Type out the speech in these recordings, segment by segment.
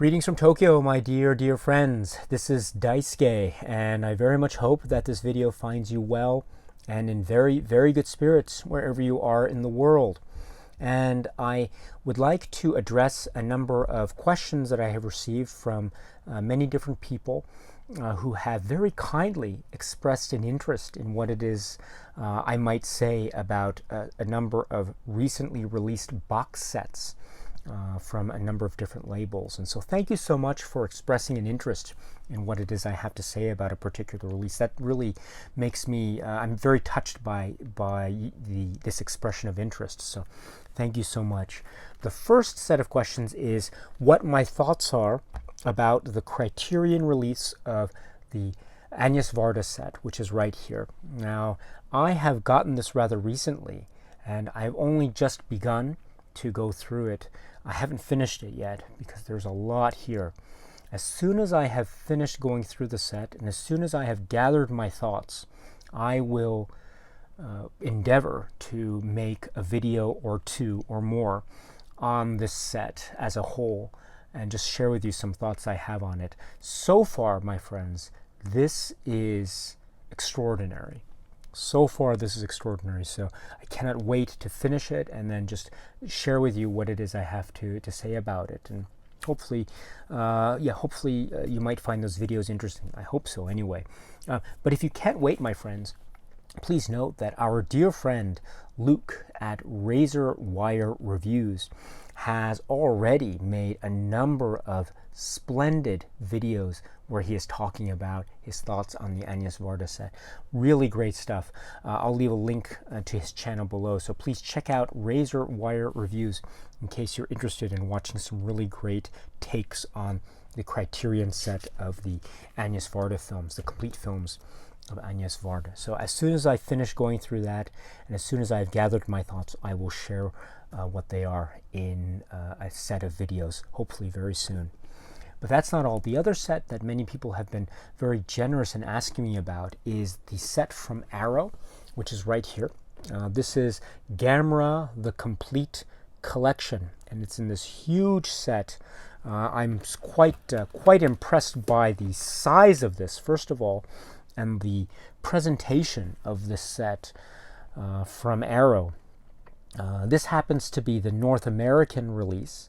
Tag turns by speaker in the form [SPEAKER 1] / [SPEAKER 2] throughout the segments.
[SPEAKER 1] Greetings from Tokyo, my dear friends. This is Daisuke, and I very much hope that this video finds you well and in very good spirits wherever you are in the world. And I would like to address a number of questions that I have received from many different people who have very kindly expressed an interest in what it is I might say about a number of recently released box sets from a number of different labels. And so thank you so much for expressing an interest in what it is I have to say about a particular release. That really makes me, I'm very touched by this expression of interest. So thank you so much. The first set of questions is what my thoughts are about the Criterion release of the Agnes Varda set, which is right here. Now, I have gotten this rather recently, and I've only just begun to go through it. I haven't finished it yet because there's a lot here. As soon as I have finished going through the set, and as soon as I have gathered my thoughts, I will endeavor to make a video or two or more on this set as a whole and just share with you some thoughts I have on it. So far, my friends, this is extraordinary. So far, this is extraordinary. So I cannot wait to finish it and then just share with you what it is I have to say about it. And hopefully, you might find those videos interesting. I hope so anyway. But if you can't wait, my friends, please note that our dear friend Luke at RazorWire Reviews has already made a number of splendid videos where he is talking about his thoughts on the Agnes Varda set. Really great stuff. I'll leave a link to his channel below, so please check out RazorWire Reviews in case you're interested in watching some really great takes on the Criterion set of the Agnes Varda films, the complete films of Agnes Varda. So as soon as I finish going through that, and as soon as I've gathered my thoughts, I will share what they are in a set of videos, hopefully very soon. But that's not all. The other set that many people have been very generous in asking me about is the set from Arrow, which is right here. This is Gamera, the complete collection, and it's in this huge set. I'm quite impressed by the size of this, first of all, and the presentation of this set from Arrow. This happens to be the North American release,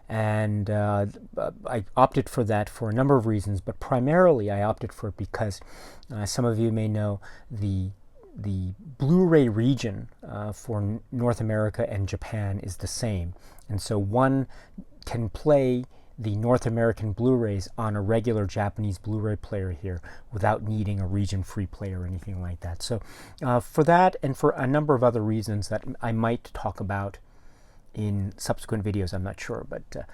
[SPEAKER 1] and I opted for that for a number of reasons, but primarily I opted for it because some of you may know the Blu-ray region for North America and Japan is the same, and so one can play the North American Blu-rays on a regular Japanese Blu-ray player here without needing a region-free player or anything like that. So for that and for a number of other reasons that I might talk about in subsequent videos, I'm not sure, but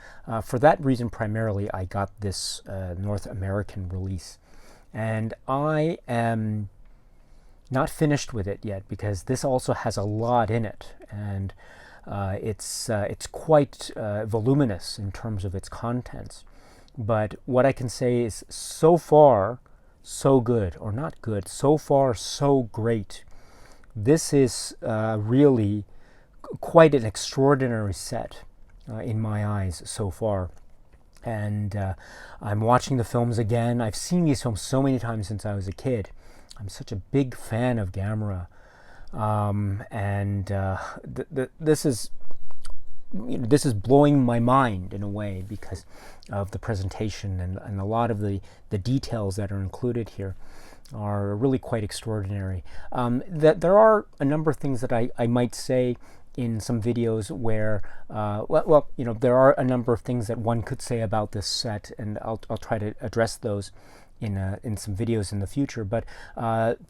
[SPEAKER 1] for that reason primarily I got this North American release. And I am not finished with it yet because this also has a lot in it, and it's quite voluminous in terms of its contents. But what I can say is, so far, so good, or not good, so far, so great. This is really quite an extraordinary set in my eyes so far. And I'm watching the films again. I've seen these films so many times since I was a kid. I'm such a big fan of Gamera. This is blowing my mind in a way because of the presentation, and a lot of the details that are included here are really quite extraordinary. That there are a number of things that I might say in some videos where, there are a number of things that one could say about this set, and I'll try to address those in some videos in the future. But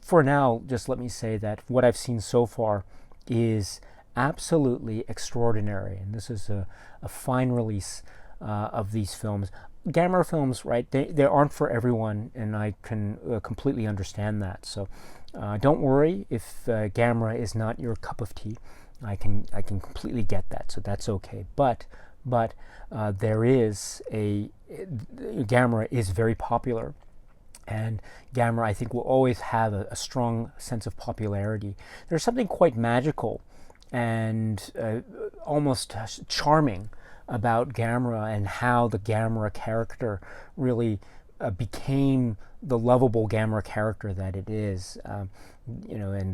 [SPEAKER 1] for now, just let me say that what I've seen so far is absolutely extraordinary, and this is a fine release of these films. Gamera films, right, they aren't for everyone, and I can completely understand that. So don't worry if Gamera is not your cup of tea. I can completely get that, so that's okay. But there is Gamera is very popular, and Gamera, I think, will always have a strong sense of popularity. There's something quite magical and almost charming about Gamera and how the Gamera character really became the lovable Gamera character that it is, and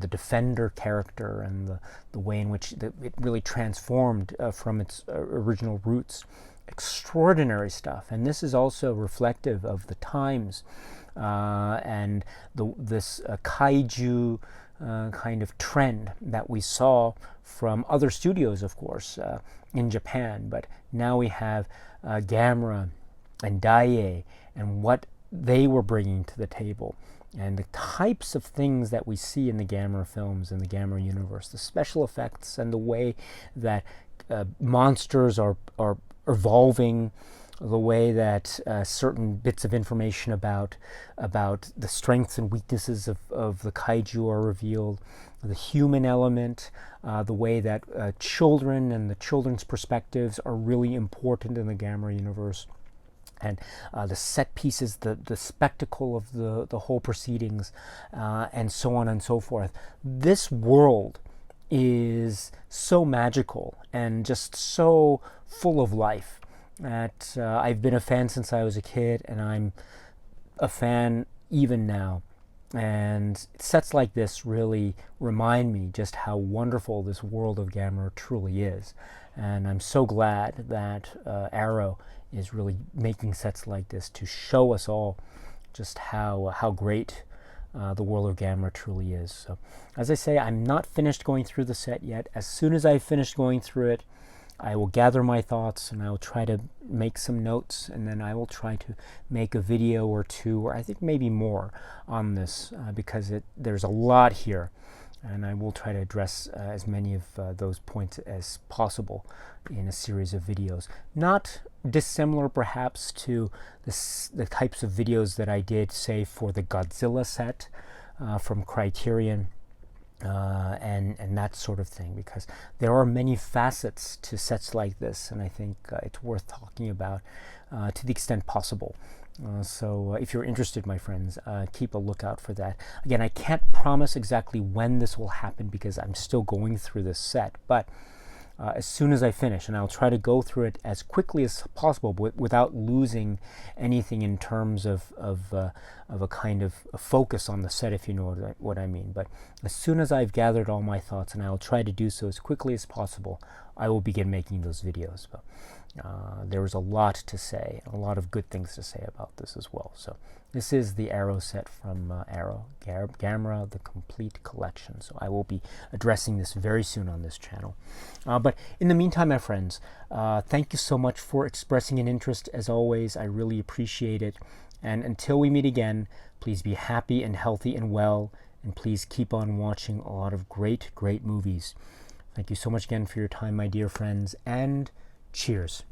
[SPEAKER 1] the Defender character, and the way in which it really transformed from its original roots. Extraordinary stuff, and this is also reflective of the times and this kaiju kind of trend that we saw from other studios, of course, in Japan. But now we have Gamera and Daiei and what they were bringing to the table, and the types of things that we see in the Gamera films, in the Gamera universe, the special effects, and the way that monsters are evolving, the way that certain bits of information about the strengths and weaknesses of the kaiju are revealed, the human element, the way that children and the children's perspectives are really important in the Gamera universe, and the set pieces, the spectacle of the whole proceedings, and so on and so forth. This world is so magical and just so full of life that I've been a fan since I was a kid, and I'm a fan even now. And sets like this really remind me just how wonderful this world of Gamera truly is. And I'm so glad that Arrow is really making sets like this to show us all just how great the world of Gamera truly is. So, as I say, I'm not finished going through the set yet. As soon as I've finished going through it, I will gather my thoughts, and I will try to make some notes, and then I will try to make a video or two, or I think maybe more, on this, because there's a lot here, and I will try to address as many of those points as possible in a series of videos. Not dissimilar, perhaps, to the types of videos that I did, say, for the Godzilla set from Criterion, and that sort of thing, because there are many facets to sets like this, and I think it's worth talking about to the extent possible. So if you're interested, my friends, keep a lookout for that. Again, I can't promise exactly when this will happen because I'm still going through this set, but as soon as I finish, and I'll try to go through it as quickly as possible without losing anything in terms of a kind of a focus on the set, if you know what I mean. But as soon as I've gathered all my thoughts, and I'll try to do so as quickly as possible, I will begin making those videos. But there is a lot to say, a lot of good things to say about this as well. So this is the Arrow set from Arrow, Gamera, the complete collection. So I will be addressing this very soon on this channel. But in the meantime, my friends, thank you so much for expressing an interest. As always, I really appreciate it. And until we meet again, please be happy and healthy and well, and please keep on watching a lot of great, great movies. Thank you so much again for your time, my dear friends, and cheers.